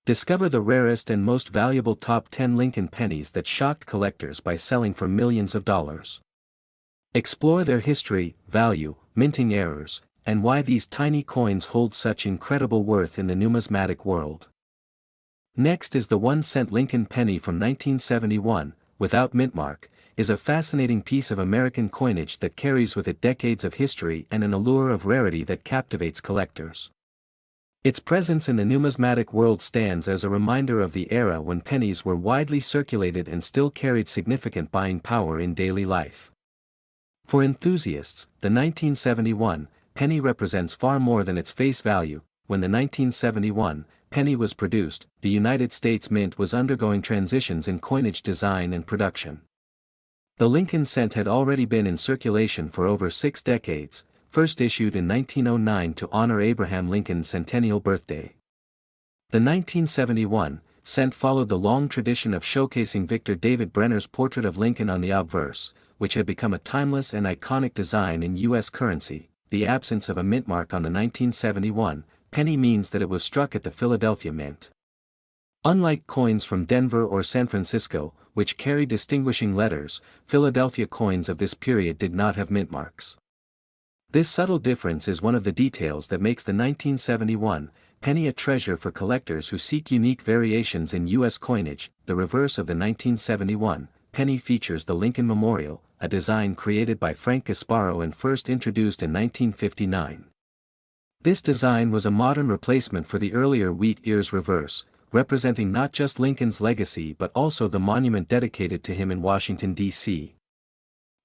Discover the rarest and most valuable top 10 Lincoln pennies that shocked collectors by selling for millions of dollars. Explore their history, value, minting errors, and why these tiny coins hold such incredible worth in the numismatic world. Next is the 1-cent Lincoln penny from 1971, without mint mark, is a fascinating piece of American coinage that carries with it decades of history and an allure of rarity that captivates collectors. Its presence in the numismatic world stands as a reminder of the era when pennies were widely circulated and still carried significant buying power in daily life. For enthusiasts, the 1971 penny represents far more than its face value. When the 1971 penny was produced, the United States Mint was undergoing transitions in coinage design and production. The Lincoln cent had already been in circulation for over 6 decades, first issued in 1909 to honor Abraham Lincoln's centennial birthday. The 1971 cent followed the long tradition of showcasing Victor David Brenner's portrait of Lincoln on the obverse, which had become a timeless and iconic design in U.S. currency. The absence of a mint mark on the 1971 penny means that it was struck at the Philadelphia Mint. Unlike coins from Denver or San Francisco, which carry distinguishing letters, Philadelphia coins of this period did not have mint marks. This subtle difference is one of the details that makes the 1971 penny a treasure for collectors who seek unique variations in U.S. coinage. The reverse of the 1971 penny features the Lincoln Memorial, a design created by Frank Gasparo and first introduced in 1959. This design was a modern replacement for the earlier wheat ears reverse, representing not just Lincoln's legacy but also the monument dedicated to him in Washington, D.C.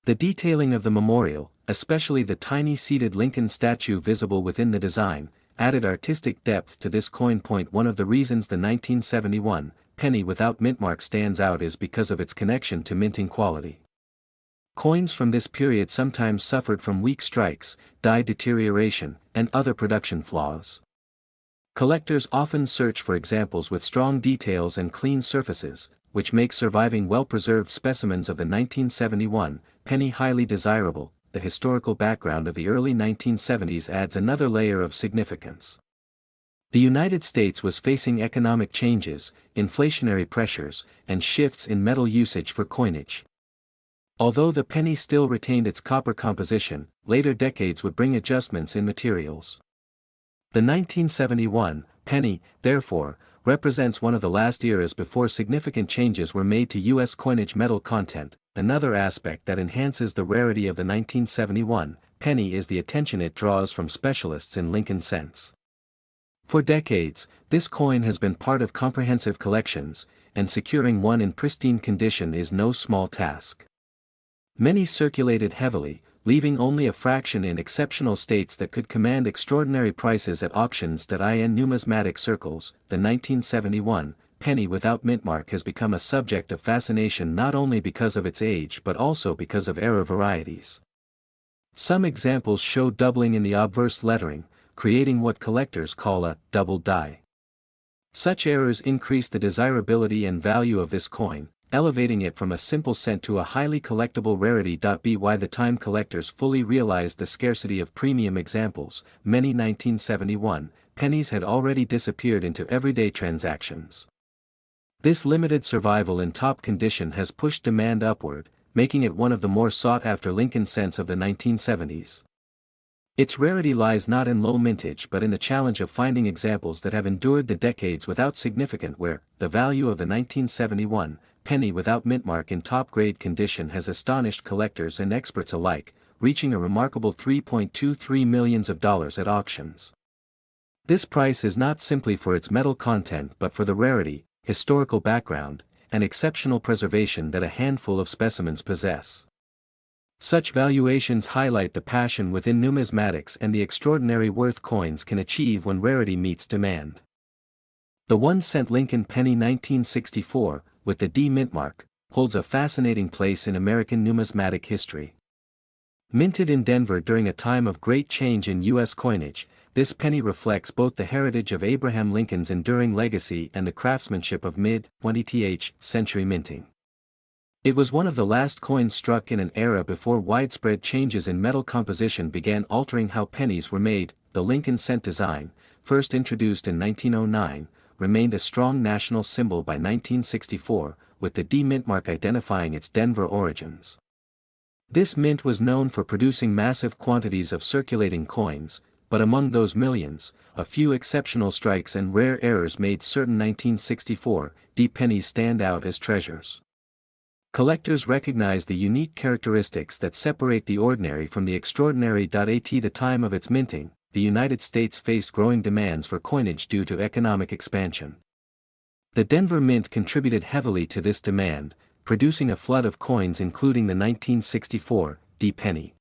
The detailing of the memorial, especially the tiny seated Lincoln statue visible within the design, added artistic depth to this coin. One of the reasons the 1971 penny without mint mark stands out is because of its connection to minting quality. Coins from this period sometimes suffered from weak strikes, die deterioration, and other production flaws. Collectors often search for examples with strong details and clean surfaces, which makes surviving well-preserved specimens of the 1971 penny highly desirable. The historical background of the early 1970s adds another layer of significance. The United States was facing economic changes, inflationary pressures, and shifts in metal usage for coinage. Although the penny still retained its copper composition, later decades would bring adjustments in materials. The 1971 penny, therefore, represents one of the last eras before significant changes were made to U.S. coinage metal content. Another aspect that enhances the rarity of the 1971 penny is the attention it draws from specialists in Lincoln cents. For decades, this coin has been part of comprehensive collections, and securing one in pristine condition is no small task. Many circulated heavily, leaving only a fraction in exceptional states that could command extraordinary prices at auctions. In numismatic circles, the 1971 penny without mint mark has become a subject of fascination not only because of its age but also because of error varieties. Some examples show doubling in the obverse lettering, creating what collectors call a double die. Such errors increase the desirability and value of this coin, elevating it from a simple cent to a highly collectible rarity. By the time collectors fully realized the scarcity of premium examples, many 1971 pennies had already disappeared into everyday transactions. This limited survival in top condition has pushed demand upward, making it one of the more sought-after Lincoln cents of the 1970s. Its rarity lies not in low mintage but in the challenge of finding examples that have endured the decades without significant wear. The value of the 1971 penny without mint mark in top-grade condition has astonished collectors and experts alike, reaching a remarkable $3.23 million at auctions. This price is not simply for its metal content but for the rarity, historical background, and exceptional preservation that a handful of specimens possess. Such valuations highlight the passion within numismatics and the extraordinary worth coins can achieve when rarity meets demand. The 1-cent Lincoln penny 1964, with the D mint mark, holds a fascinating place in American numismatic history. Minted in Denver during a time of great change in U.S. coinage, this penny reflects both the heritage of Abraham Lincoln's enduring legacy and the craftsmanship of mid-20th century minting. It was one of the last coins struck in an era before widespread changes in metal composition began altering how pennies were made. The Lincoln cent design, first introduced in 1909, remained a strong national symbol by 1964, with the D mint mark identifying its Denver origins. This mint was known for producing massive quantities of circulating coins, but among those millions, a few exceptional strikes and rare errors made certain 1964 D pennies stand out as treasures. Collectors recognize the unique characteristics that separate the ordinary from the extraordinary. At the time of its minting, the United States faced growing demands for coinage due to economic expansion. The Denver Mint contributed heavily to this demand, producing a flood of coins including the 1964 D penny.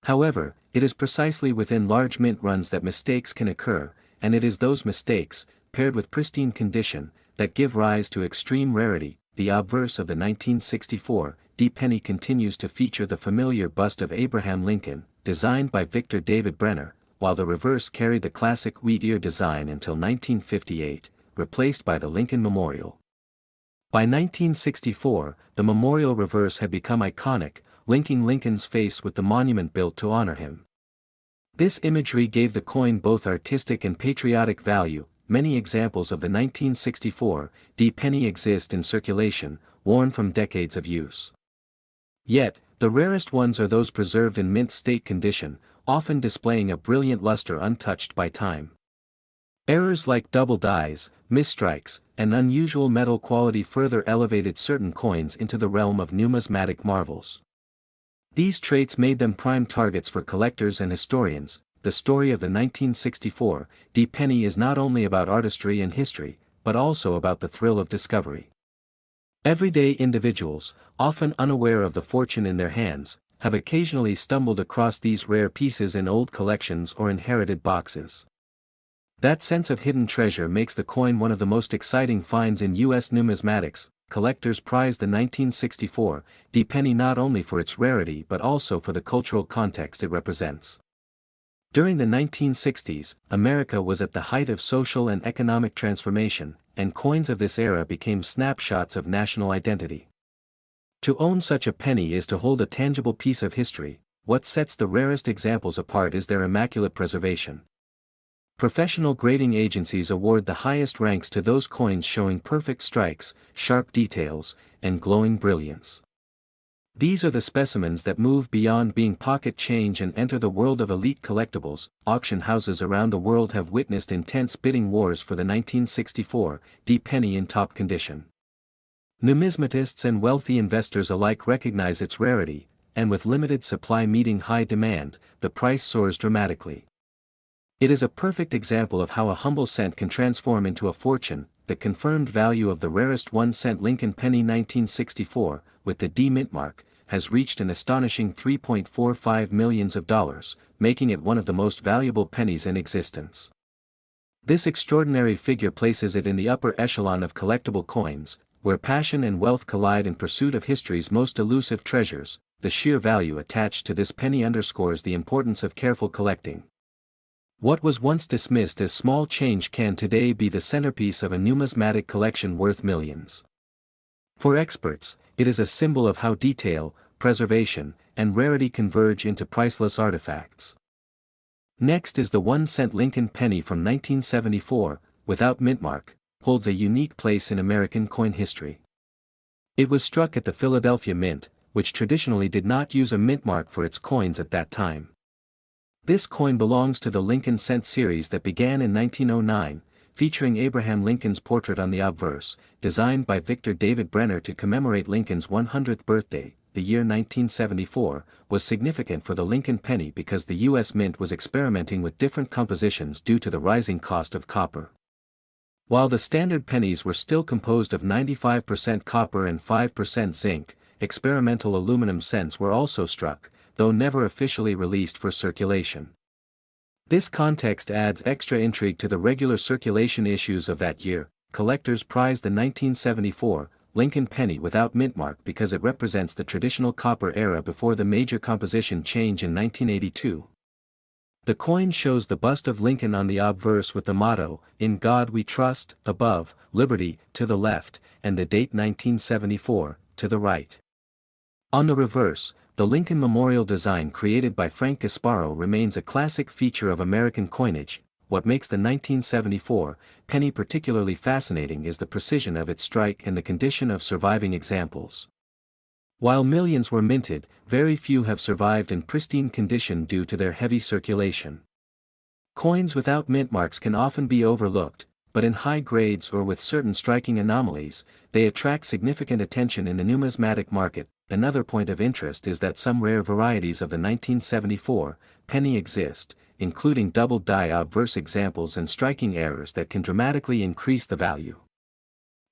However, it is precisely within large mint runs that mistakes can occur, and it is those mistakes, paired with pristine condition, that give rise to extreme rarity. The obverse of the 1964 D penny continues to feature the familiar bust of Abraham Lincoln, designed by Victor David Brenner, while the reverse carried the classic wheat ear design until 1958, replaced by the Lincoln Memorial. By 1964, the memorial reverse had become iconic, linking Lincoln's face with the monument built to honor him. This imagery gave the coin both artistic and patriotic value. Many examples of the 1964 D penny exist in circulation, worn from decades of use. Yet, the rarest ones are those preserved in mint state condition, often displaying a brilliant luster untouched by time. Errors like double dies, misstrikes, and unusual metal quality further elevated certain coins into the realm of numismatic marvels. These traits made them prime targets for collectors and historians. The story of the 1964 D penny is not only about artistry and history, but also about the thrill of discovery. Everyday individuals, often unaware of the fortune in their hands, have occasionally stumbled across these rare pieces in old collections or inherited boxes. That sense of hidden treasure makes the coin one of the most exciting finds in U.S. numismatics. Collectors prize the 1964 D penny not only for its rarity but also for the cultural context it represents. During the 1960s, America was at the height of social and economic transformation, and coins of this era became snapshots of national identity. To own such a penny is to hold a tangible piece of history. What sets the rarest examples apart is their immaculate preservation. Professional grading agencies award the highest ranks to those coins showing perfect strikes, sharp details, and glowing brilliance. These are the specimens that move beyond being pocket change and enter the world of elite collectibles. Auction houses around the world have witnessed intense bidding wars for the 1964 D penny in top condition. Numismatists and wealthy investors alike recognize its rarity, and with limited supply meeting high demand, the price soars dramatically. It is a perfect example of how a humble cent can transform into a fortune. The confirmed value of the rarest 1-cent Lincoln penny 1964, with the D mint mark, has reached an astonishing $3.45 million, making it one of the most valuable pennies in existence. This extraordinary figure places it in the upper echelon of collectible coins, where passion and wealth collide in pursuit of history's most elusive treasures. The sheer value attached to this penny underscores the importance of careful collecting. What was once dismissed as small change can today be the centerpiece of a numismatic collection worth millions. For experts, it is a symbol of how detail, preservation, and rarity converge into priceless artifacts. Next is the 1-cent Lincoln penny from 1974, without mint mark, holds a unique place in American coin history. It was struck at the Philadelphia Mint, which traditionally did not use a mint mark for its coins at that time. This coin belongs to the Lincoln cent series that began in 1909, featuring Abraham Lincoln's portrait on the obverse, designed by Victor David Brenner to commemorate Lincoln's 100th birthday. The year 1974 was significant for the Lincoln penny because the U.S. Mint was experimenting with different compositions due to the rising cost of copper. While the standard pennies were still composed of 95% copper and 5% zinc, experimental aluminum cents were also struck, though never officially released for circulation. This context adds extra intrigue to the regular circulation issues of that year. Collectors prize the 1974 Lincoln penny without mint mark because it represents the traditional copper era before the major composition change in 1982. The coin shows the bust of Lincoln on the obverse with the motto, "In God We Trust," above, "Liberty," to the left, and the date 1974, to the right. On the reverse, the Lincoln Memorial design created by Frank Gasparo remains a classic feature of American coinage, what makes the 1974 penny particularly fascinating is the precision of its strike and the condition of surviving examples. While millions were minted, very few have survived in pristine condition due to their heavy circulation. Coins without mint marks can often be overlooked, but in high grades or with certain striking anomalies, they attract significant attention in the numismatic market. Another point of interest is that some rare varieties of the 1974 penny exist, including double die obverse examples and striking errors that can dramatically increase the value.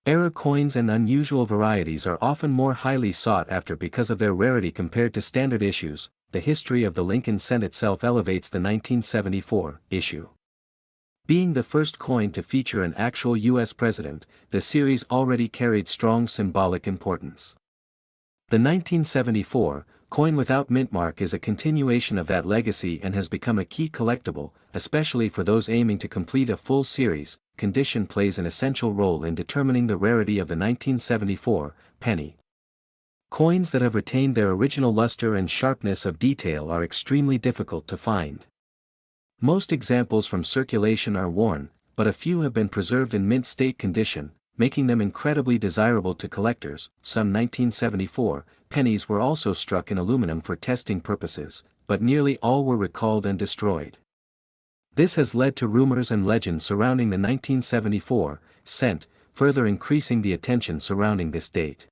Error coins and unusual varieties are often more highly sought after because of their rarity compared to standard issues. The history of the Lincoln cent itself elevates the 1974 issue. Being the first coin to feature an actual U.S. president, the series already carried strong symbolic importance. The 1974 coin without mint mark is a continuation of that legacy and has become a key collectible, especially for those aiming to complete a full series. Condition plays an essential role in determining the rarity of the 1974 penny. Coins that have retained their original luster and sharpness of detail are extremely difficult to find. Most examples from circulation are worn, but a few have been preserved in mint state condition, making them incredibly desirable to collectors. Some 1974 pennies were also struck in aluminum for testing purposes, but nearly all were recalled and destroyed. This has led to rumors and legends surrounding the 1974 cent, further increasing the attention surrounding this date.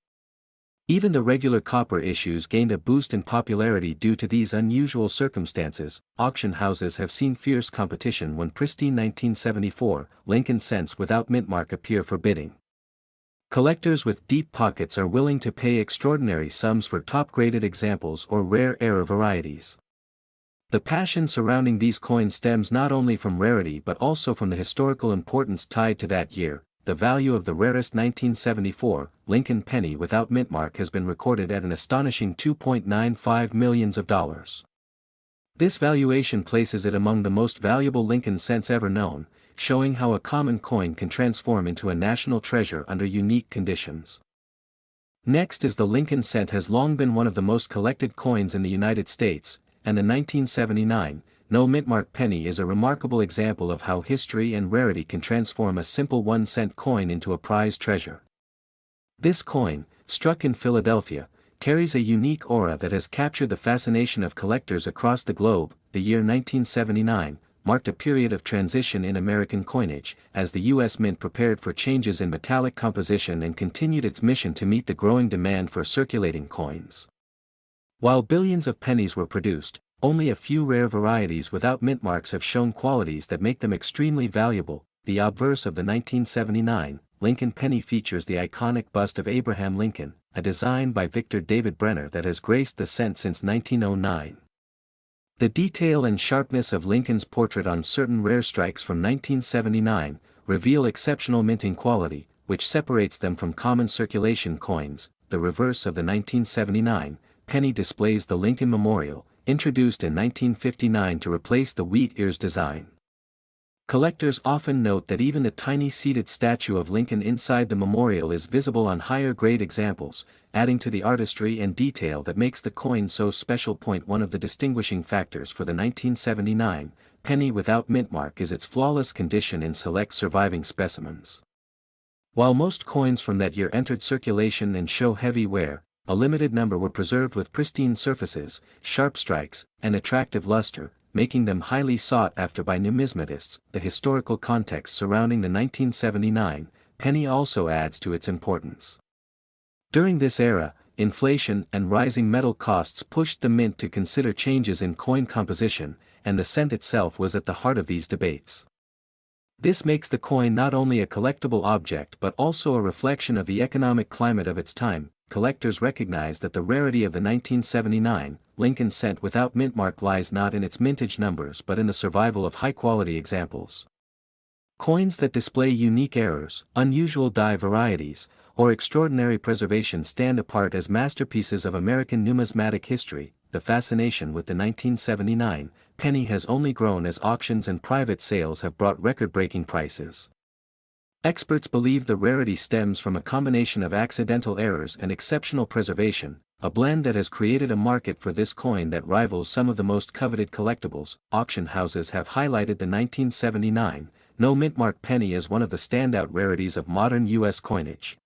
Even the regular copper issues gained a boost in popularity due to these unusual circumstances. Auction houses have seen fierce competition when pristine 1974 Lincoln cents without mint mark appear for bidding. Collectors with deep pockets are willing to pay extraordinary sums for top-graded examples or rare error varieties. The passion surrounding these coins stems not only from rarity but also from the historical importance tied to that year. The value of the rarest 1974 Lincoln penny without mint mark has been recorded at an astonishing $2.95 million. This valuation places it among the most valuable Lincoln cents ever known, showing how a common coin can transform into a national treasure under unique conditions. Next is the Lincoln cent has long been one of the most collected coins in the United States, and the 1979 no mint mark penny is a remarkable example of how history and rarity can transform a simple 1-cent coin into a prized treasure. This coin, struck in Philadelphia, carries a unique aura that has captured the fascination of collectors across the globe. The year 1979 marked a period of transition in American coinage, as the U.S. Mint prepared for changes in metallic composition and continued its mission to meet the growing demand for circulating coins. While billions of pennies were produced, only a few rare varieties without mint marks have shown qualities that make them extremely valuable. The obverse of the 1979 Lincoln penny features the iconic bust of Abraham Lincoln, a design by Victor David Brenner that has graced the cent since 1909. The detail and sharpness of Lincoln's portrait on certain rare strikes from 1979 reveal exceptional minting quality, which separates them from common circulation coins. The reverse of the 1979 penny displays the Lincoln Memorial, introduced in 1959 to replace the wheat ears design. Collectors often note that even the tiny seated statue of Lincoln inside the memorial is visible on higher-grade examples, adding to the artistry and detail that makes the coin so special. One of the distinguishing factors for the 1979 penny without mint mark is its flawless condition in select surviving specimens. While most coins from that year entered circulation and show heavy wear, a limited number were preserved with pristine surfaces, sharp strikes, and attractive luster, making them highly sought after by numismatists. The historical context surrounding the 1979 penny also adds to its importance. During this era, inflation and rising metal costs pushed the mint to consider changes in coin composition, and the cent itself was at the heart of these debates. This makes the coin not only a collectible object but also a reflection of the economic climate of its time. Collectors recognize that the rarity of the 1979 Lincoln cent without mint mark lies not in its mintage numbers but in the survival of high-quality examples. Coins that display unique errors, unusual die varieties, or extraordinary preservation stand apart as masterpieces of American numismatic history. The fascination with the 1979 penny has only grown as auctions and private sales have brought record-breaking prices. Experts believe the rarity stems from a combination of accidental errors and exceptional preservation, a blend that has created a market for this coin that rivals some of the most coveted collectibles. Auction houses have highlighted the 1979 no mintmark penny as one of the standout rarities of modern U.S. coinage.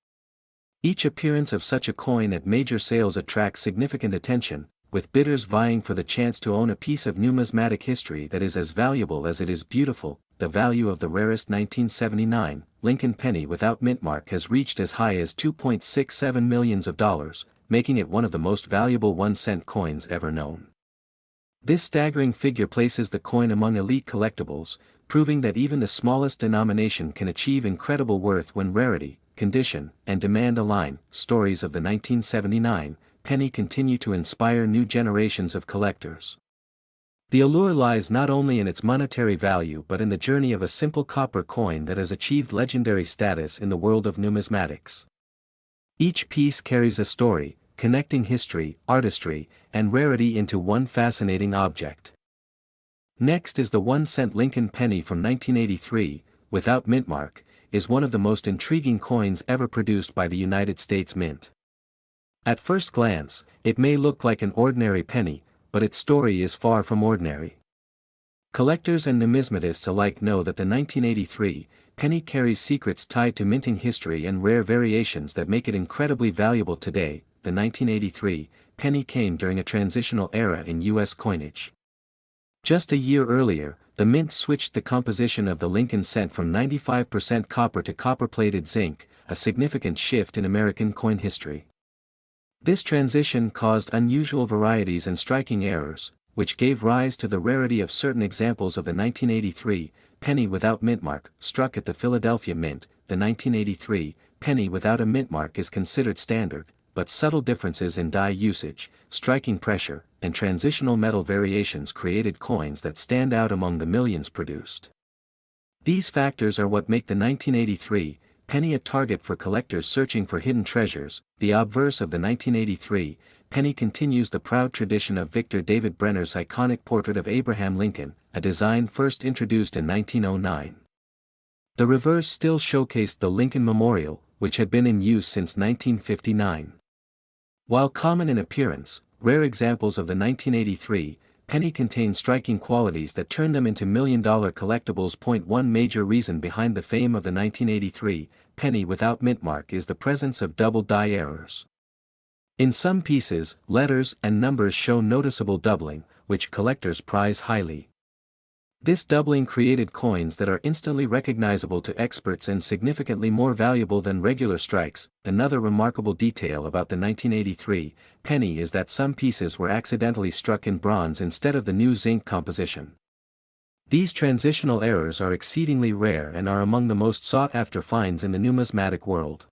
Each appearance of such a coin at major sales attracts significant attention, with bidders vying for the chance to own a piece of numismatic history that is as valuable as it is beautiful. The value of the rarest 1979 Lincoln penny without mintmark has reached as high as $2.67 million, making it one of the most valuable 1-cent coins ever known. This staggering figure places the coin among elite collectibles, proving that even the smallest denomination can achieve incredible worth when rarity, condition, and demand align. Stories of the 1979 penny continue to inspire new generations of collectors. The allure lies not only in its monetary value but in the journey of a simple copper coin that has achieved legendary status in the world of numismatics. Each piece carries a story, connecting history, artistry, and rarity into one fascinating object. Next is the 1-cent Lincoln penny from 1983, without mintmark, is one of the most intriguing coins ever produced by the United States Mint. At first glance, it may look like an ordinary penny, but its story is far from ordinary. Collectors and numismatists alike know that the 1983 penny carries secrets tied to minting history and rare variations that make it incredibly valuable today. The 1983 penny came during a transitional era in U.S. coinage. Just a year earlier, the Mint switched the composition of the Lincoln cent from 95% copper to copper-plated zinc, a significant shift in American coin history. This transition caused unusual varieties and striking errors, which gave rise to the rarity of certain examples of the 1983 penny without mintmark, struck at the Philadelphia Mint. The 1983 penny without a mintmark is considered standard, but subtle differences in die usage, striking pressure, and transitional metal variations created coins that stand out among the millions produced. These factors are what make the 1983 penny a target for collectors searching for hidden treasures. The obverse of the 1983 penny continues the proud tradition of Victor David Brenner's iconic portrait of Abraham Lincoln, a design first introduced in 1909. The reverse still showcased the Lincoln Memorial, which had been in use since 1959. While common in appearance, rare examples of the 1983 penny contain striking qualities that turn them into million-dollar collectibles. One major reason behind the fame of the 1983 penny without mintmark is the presence of double die errors. In some pieces, letters and numbers show noticeable doubling, which collectors prize highly. This doubling created coins that are instantly recognizable to experts and significantly more valuable than regular strikes. Another remarkable detail about the 1983 penny is that some pieces were accidentally struck in bronze instead of the new zinc composition. These transitional errors are exceedingly rare and are among the most sought-after finds in the numismatic world.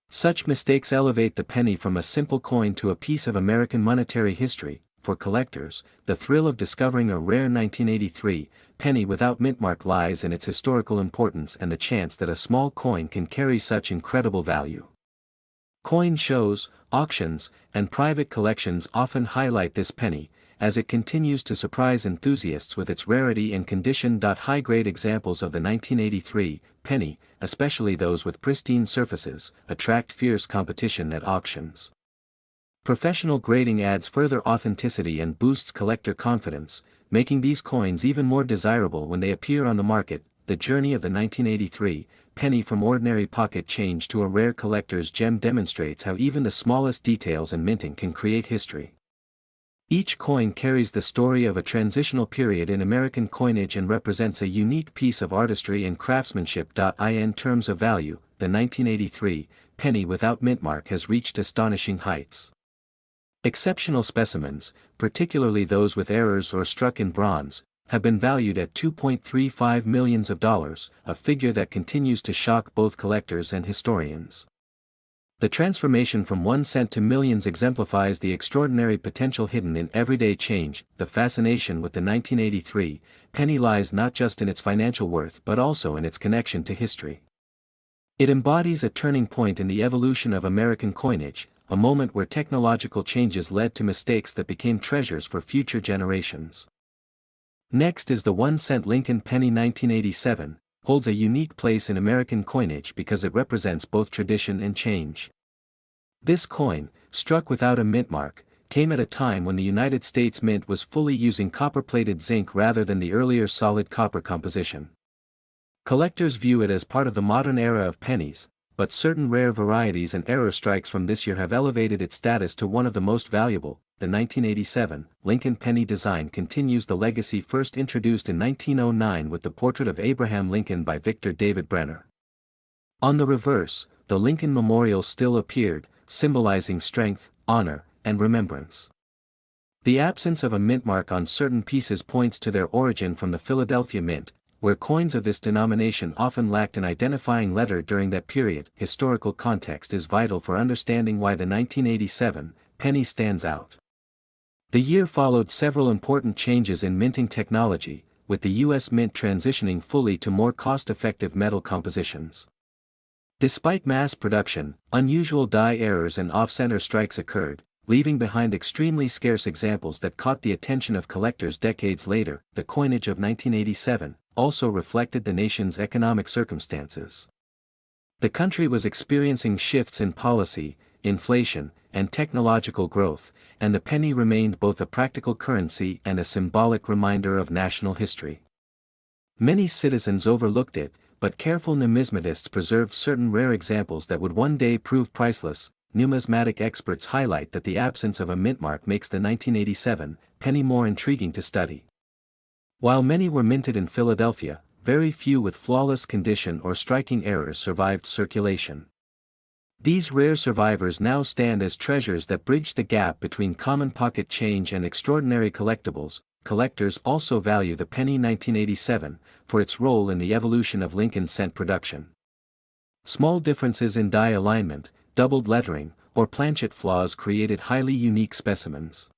Such mistakes elevate the penny from a simple coin to a piece of American monetary history. For collectors, the thrill of discovering a rare 1983 penny without mintmark lies in its historical importance and the chance that a small coin can carry such incredible value. Coin shows, auctions, and private collections often highlight this penny, as it continues to surprise enthusiasts with its rarity and condition. High-grade examples of the 1983 penny, especially those with pristine surfaces, attract fierce competition at auctions. Professional grading adds further authenticity and boosts collector confidence, making these coins even more desirable when they appear on the market. The journey of the 1983 penny from ordinary pocket change to a rare collector's gem demonstrates how even the smallest details in minting can create history. Each coin carries the story of a transitional period in American coinage and represents a unique piece of artistry and craftsmanship. In terms of value, the 1983 penny without mintmark has reached astonishing heights. Exceptional specimens, particularly those with errors or struck in bronze, have been valued at $2.35 million, a figure that continues to shock both collectors and historians. The transformation from 1 cent to millions exemplifies the extraordinary potential hidden in everyday change. The fascination with the 1983 penny lies not just in its financial worth but also in its connection to history. It embodies a turning point in the evolution of American coinage, a moment where technological changes led to mistakes that became treasures for future generations. Next is the 1 cent Lincoln penny 1987, holds a unique place in American coinage because it represents both tradition and change. This coin, struck without a mint mark, came at a time when the United States Mint was fully using copper-plated zinc rather than the earlier solid copper composition. Collectors view it as part of the modern era of pennies, but certain rare varieties and error strikes from this year have elevated its status to one of the most valuable. The 1987 Lincoln penny design continues the legacy first introduced in 1909 with the portrait of Abraham Lincoln by Victor David Brenner. On the reverse, the Lincoln Memorial still appeared, symbolizing strength, honor, and remembrance. The absence of a mint mark on certain pieces points to their origin from the Philadelphia Mint, where coins of this denomination often lacked an identifying letter during that period. Historical context is vital for understanding why the 1987 penny stands out. The year followed several important changes in minting technology, with the U.S. Mint transitioning fully to more cost-effective metal compositions. Despite mass production, unusual die errors and off-center strikes occurred, leaving behind extremely scarce examples that caught the attention of collectors decades later. The coinage of 1987 also reflected the nation's economic circumstances. The country was experiencing shifts in policy, inflation, and technological growth, and the penny remained both a practical currency and a symbolic reminder of national history. Many citizens overlooked it, but careful numismatists preserved certain rare examples that would one day prove priceless. Numismatic experts highlight that the absence of a mint mark makes the 1987 penny more intriguing to study. While many were minted in Philadelphia, very few with flawless condition or striking errors survived circulation. These rare survivors now stand as treasures that bridge the gap between common pocket change and extraordinary collectibles. Collectors also value the penny 1987 for its role in the evolution of Lincoln cent production. Small differences in die alignment, doubled lettering, or planchet flaws created highly unique specimens.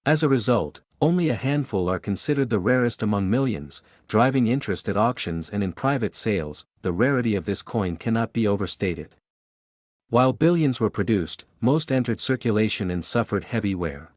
As a result, only a handful are considered the rarest among millions, driving interest at auctions and in private sales. The rarity of this coin cannot be overstated. While billions were produced, most entered circulation and suffered heavy wear.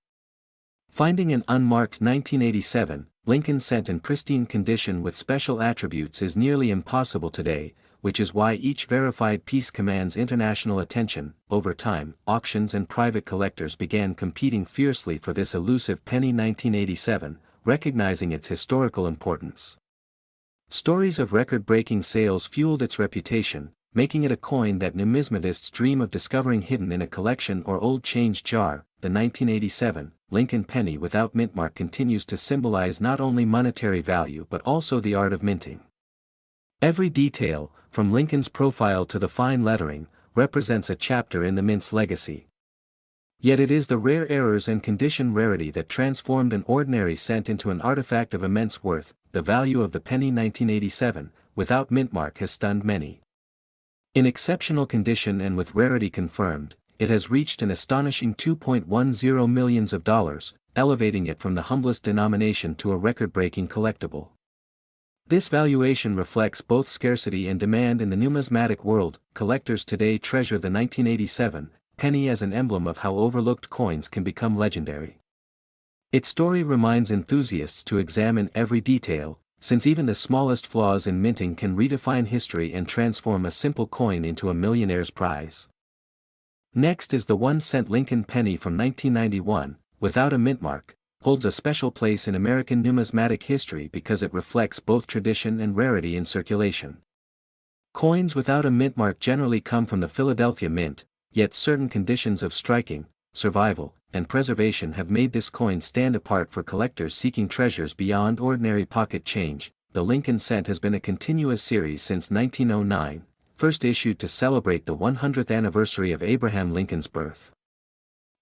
Finding an unmarked 1987 Lincoln cent in pristine condition with special attributes is nearly impossible today, which is why each verified piece commands international attention. Over time, auctions and private collectors began competing fiercely for this elusive penny 1987, recognizing its historical importance. Stories of record-breaking sales fueled its reputation, making it a coin that numismatists dream of discovering hidden in a collection or old change jar. The 1987 Lincoln penny without mint mark continues to symbolize not only monetary value but also the art of minting. Every detail, from Lincoln's profile to the fine lettering, represents a chapter in the mint's legacy. Yet it is the rare errors and condition rarity that transformed an ordinary cent into an artifact of immense worth. The value of the penny 1987, without mint mark, has stunned many. In exceptional condition and with rarity confirmed, it has reached an astonishing $2.10 million, elevating it from the humblest denomination to a record-breaking collectible. This valuation reflects both scarcity and demand in the numismatic world. Collectors today treasure the 1987 penny as an emblem of how overlooked coins can become legendary. Its story reminds enthusiasts to examine every detail, since even the smallest flaws in minting can redefine history and transform a simple coin into a millionaire's prize. Next is the 1-cent Lincoln penny from 1991, without a mint mark, holds a special place in American numismatic history because it reflects both tradition and rarity in circulation. Coins without a mint mark generally come from the Philadelphia Mint, yet certain conditions of striking, survival, and preservation have made this coin stand apart for collectors seeking treasures beyond ordinary pocket change. The Lincoln cent has been a continuous series since 1909, first issued to celebrate the 100th anniversary of Abraham Lincoln's birth.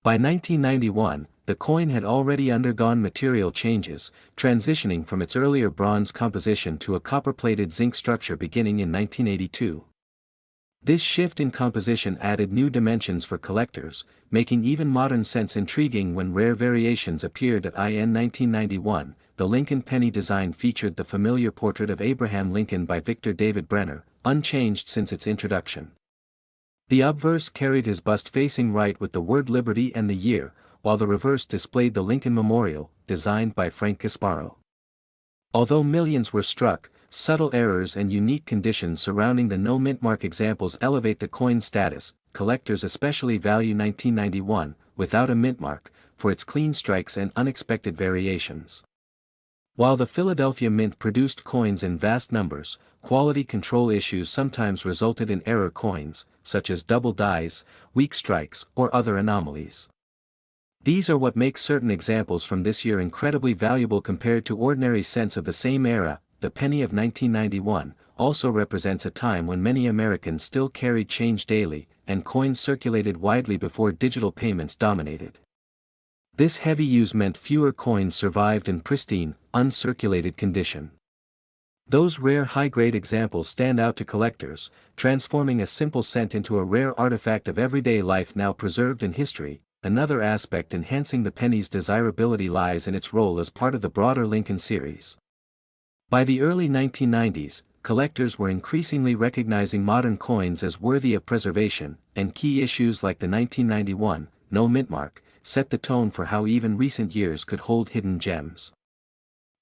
By 1991, the coin had already undergone material changes, transitioning from its earlier bronze composition to a copper-plated zinc structure beginning in 1982. This shift in composition added new dimensions for collectors, making even modern cents intriguing. When rare variations appeared at in 1991, the Lincoln penny design featured the familiar portrait of Abraham Lincoln by Victor David Brenner, unchanged since its introduction. The obverse carried his bust facing right with the word Liberty and the year, while the reverse displayed the Lincoln Memorial, designed by Frank Casparo. Although millions were struck, subtle errors and unique conditions surrounding the no mint mark examples elevate the coin's status. Collectors especially value 1991, without a mint mark, for its clean strikes and unexpected variations. While the Philadelphia Mint produced coins in vast numbers, quality control issues sometimes resulted in error coins, such as double dies, weak strikes, or other anomalies. These are what makes certain examples from this year incredibly valuable compared to ordinary cents of the same era. The penny of 1991 also represents a time when many Americans still carried change daily, and coins circulated widely before digital payments dominated. This heavy use meant fewer coins survived in pristine, uncirculated condition. Those rare high-grade examples stand out to collectors, transforming a simple cent into a rare artifact of everyday life now preserved in history. Another aspect enhancing the penny's desirability lies in its role as part of the broader Lincoln series. By the early 1990s, collectors were increasingly recognizing modern coins as worthy of preservation, and key issues like the 1991 no mint mark set the tone for how even recent years could hold hidden gems.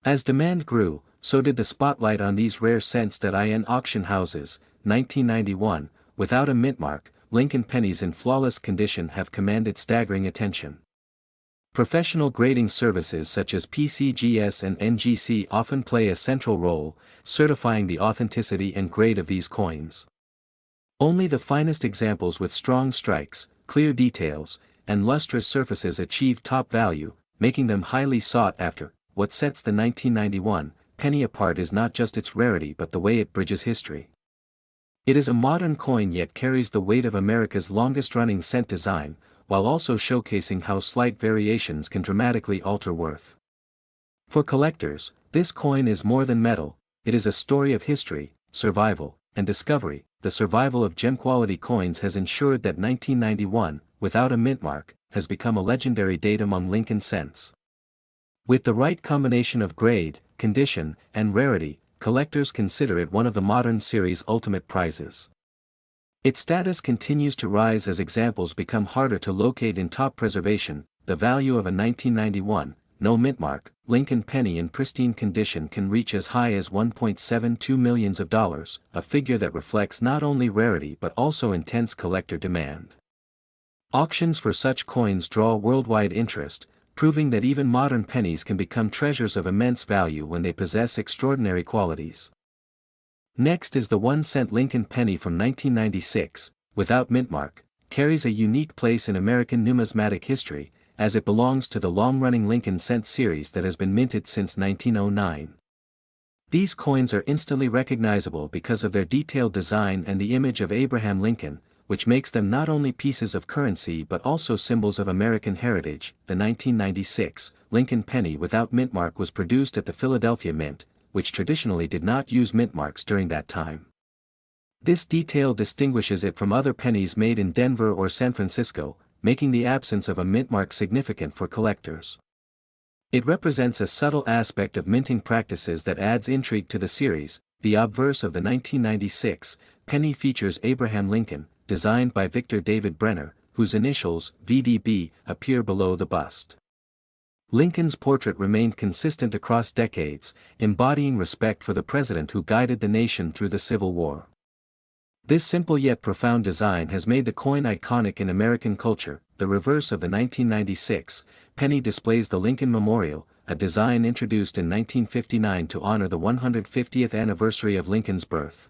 As demand grew, so did the spotlight on these rare cents. In auction houses. 1991, without a mint mark, Lincoln pennies in flawless condition have commanded staggering attention. Professional grading services such as PCGS and NGC often play a central role, certifying the authenticity and grade of these coins. Only the finest examples with strong strikes, clear details, and lustrous surfaces achieve top value, making them highly sought after. What sets the 1991 penny apart is not just its rarity but the way it bridges history. It is a modern coin yet carries the weight of America's longest-running cent design, while also showcasing how slight variations can dramatically alter worth. For collectors, this coin is more than metal, it is a story of history, survival, and discovery. The survival of gem-quality coins has ensured that 1991, without a mint mark, has become a legendary date among Lincoln cents. With the right combination of grade, condition, and rarity, collectors consider it one of the modern series' ultimate prizes. Its status continues to rise as examples become harder to locate in top preservation. The value of a 1991 no mint mark Lincoln penny in pristine condition can reach as high as $1.72 million, a figure that reflects not only rarity but also intense collector demand. Auctions for such coins draw worldwide interest, proving that even modern pennies can become treasures of immense value when they possess extraordinary qualities. Next is the 1-cent Lincoln penny from 1996, without mint mark, carries a unique place in American numismatic history, as it belongs to the long-running Lincoln cent series that has been minted since 1909. These coins are instantly recognizable because of their detailed design and the image of Abraham Lincoln, which makes them not only pieces of currency but also symbols of American heritage. The 1996 Lincoln penny without mint mark was produced at the Philadelphia Mint, which traditionally did not use mint marks during that time. This detail distinguishes it from other pennies made in Denver or San Francisco, making the absence of a mint mark significant for collectors. It represents a subtle aspect of minting practices that adds intrigue to the series. The obverse of the 1996 penny features Abraham Lincoln, designed by Victor David Brenner, whose initials, VDB, appear below the bust. Lincoln's portrait remained consistent across decades, embodying respect for the president who guided the nation through the Civil War. This simple yet profound design has made the coin iconic in American culture. The reverse of the 1996 penny displays the Lincoln Memorial, a design introduced in 1959 to honor the 150th anniversary of Lincoln's birth.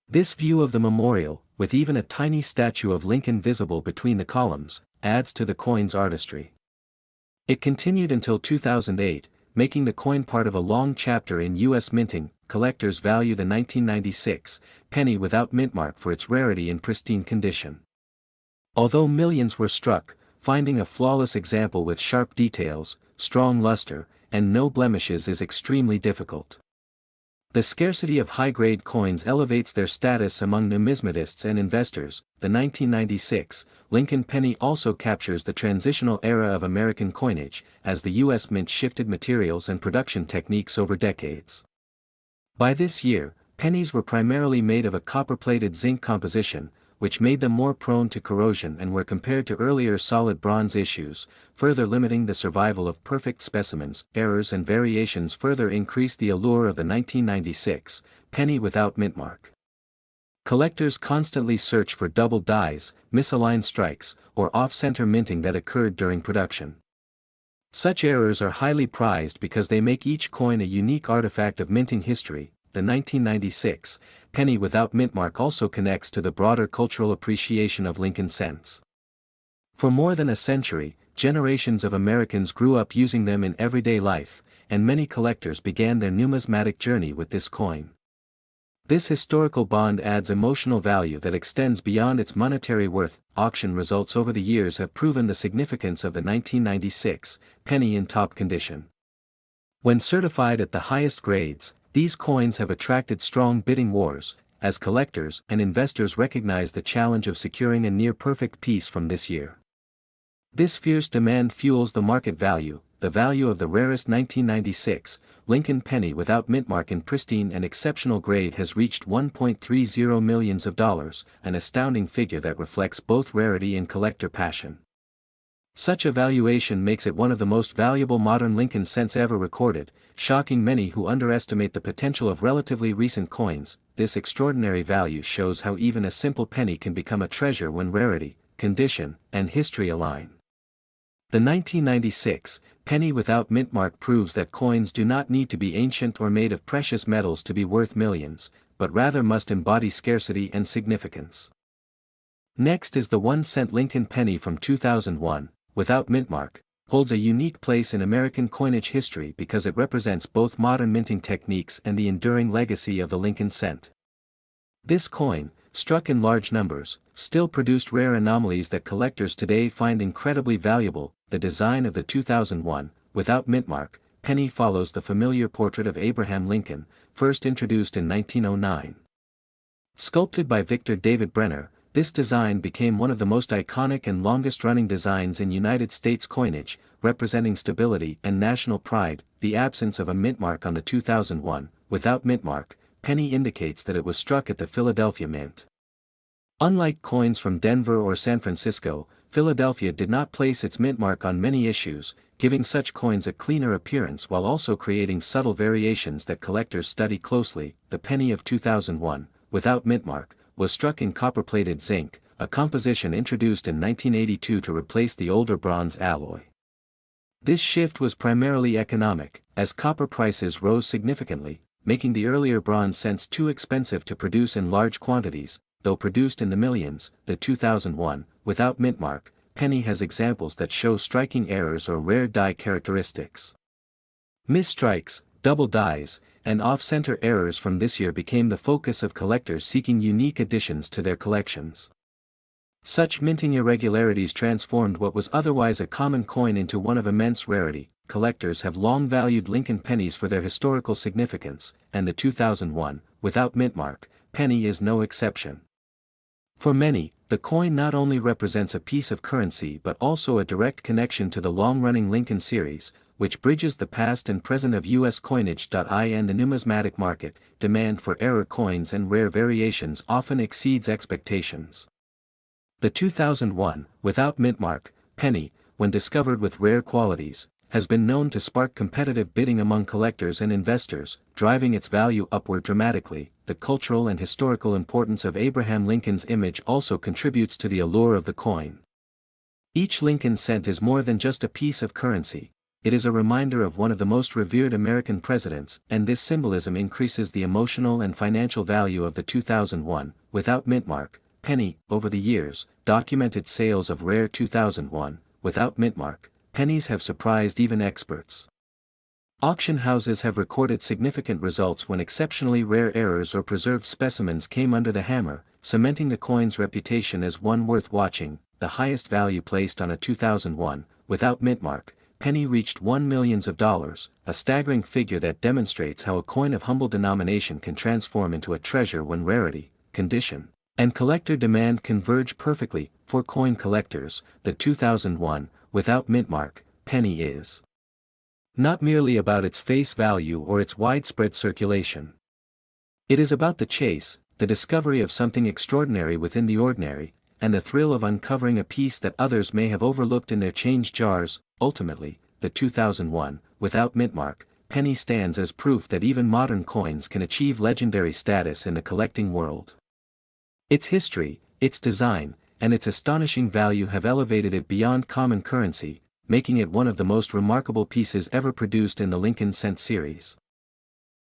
This view of the memorial, with even a tiny statue of Lincoln visible between the columns, adds to the coin's artistry. It continued until 2008, making the coin part of a long chapter in U.S. minting. Collectors value the 1996 penny without mint mark for its rarity and pristine condition. Although millions were struck, finding a flawless example with sharp details, strong luster, and no blemishes is extremely difficult. The scarcity of high-grade coins elevates their status among numismatists and investors. The 1996 Lincoln penny also captures the transitional era of American coinage, as the U.S. Mint shifted materials and production techniques over decades. By this year, pennies were primarily made of a copper-plated zinc composition, which made them more prone to corrosion and were compared to earlier solid bronze issues, further limiting the survival of perfect specimens. Errors and variations further increased the allure of the 1996 penny without mint mark. Collectors constantly search for double dies, misaligned strikes, or off-center minting that occurred during production. Such errors are highly prized because they make each coin a unique artifact of minting history. The 1996 penny without mint mark also connects to the broader cultural appreciation of Lincoln cents. For more than a century, generations of Americans grew up using them in everyday life, and many collectors began their numismatic journey with this coin. This historical bond adds emotional value that extends beyond its monetary worth. Auction results over the years have proven the significance of the 1996 penny in top condition. When certified at the highest grades, these coins have attracted strong bidding wars, as collectors and investors recognize the challenge of securing a near-perfect piece from this year. This fierce demand fuels the market value. The value of the rarest 1996 Lincoln penny without mint mark in pristine and exceptional grade has reached $1.30 million, an astounding figure that reflects both rarity and collector passion. Such a valuation makes it one of the most valuable modern Lincoln cents ever recorded, shocking many who underestimate the potential of relatively recent coins. This extraordinary value shows how even a simple penny can become a treasure when rarity, condition, and history align. The 1996 penny without mint mark proves that coins do not need to be ancient or made of precious metals to be worth millions, but rather must embody scarcity and significance. Next is the 1-cent Lincoln penny from 2001, without mint mark, holds a unique place in American coinage history because it represents both modern minting techniques and the enduring legacy of the Lincoln cent. This coin, struck in large numbers, still produced rare anomalies that collectors today find incredibly valuable. The design of the 2001, without mint mark, penny follows the familiar portrait of Abraham Lincoln, first introduced in 1909. Sculpted by Victor David Brenner, this design became one of the most iconic and longest-running designs in United States coinage, representing stability and national pride. The absence of a mint mark on the 2001, without mint mark, penny indicates that it was struck at the Philadelphia Mint. Unlike coins from Denver or San Francisco, Philadelphia did not place its mint mark on many issues, giving such coins a cleaner appearance while also creating subtle variations that collectors study closely. The penny of 2001, without mint mark, was struck in copper-plated zinc, a composition introduced in 1982 to replace the older bronze alloy. This shift was primarily economic, as copper prices rose significantly, making the earlier bronze cents too expensive to produce in large quantities. Though produced in the millions, the 2001, without mint mark, penny has examples that show striking errors or rare die characteristics. Misstrikes, double dies, and off-center errors from this year became the focus of collectors seeking unique additions to their collections. Such minting irregularities transformed what was otherwise a common coin into one of immense rarity. Collectors have long valued Lincoln pennies for their historical significance, and the 2001, without mint mark, penny is no exception. For many, the coin not only represents a piece of currency but also a direct connection to the long-running Lincoln series, which bridges the past and present of U.S. coinage. In the numismatic market, demand for error coins and rare variations often exceeds expectations. The 2001, without mint mark, penny, when discovered with rare qualities, has been known to spark competitive bidding among collectors and investors, driving its value upward dramatically. The cultural and historical importance of Abraham Lincoln's image also contributes to the allure of the coin. Each Lincoln cent is more than just a piece of currency. It is a reminder of one of the most revered American presidents, and this symbolism increases the emotional and financial value of the 2001, without mint mark, penny. Over the years, documented sales of rare 2001, without mint mark, pennies have surprised even experts. Auction houses have recorded significant results when exceptionally rare errors or preserved specimens came under the hammer, cementing the coin's reputation as one worth watching. The highest value placed on a 2001, without mint mark, penny reached $1 million, a staggering figure that demonstrates how a coin of humble denomination can transform into a treasure when rarity, condition, and collector demand converge perfectly. For coin collectors, the 2001, without mint mark, penny is not merely about its face value or its widespread circulation. It is about the chase, the discovery of something extraordinary within the ordinary, and the thrill of uncovering a piece that others may have overlooked in their change jars. Ultimately, the 2001, without mintmark, penny stands as proof that even modern coins can achieve legendary status in the collecting world. Its history, its design, and its astonishing value have elevated it beyond common currency, making it one of the most remarkable pieces ever produced in the Lincoln Cent series.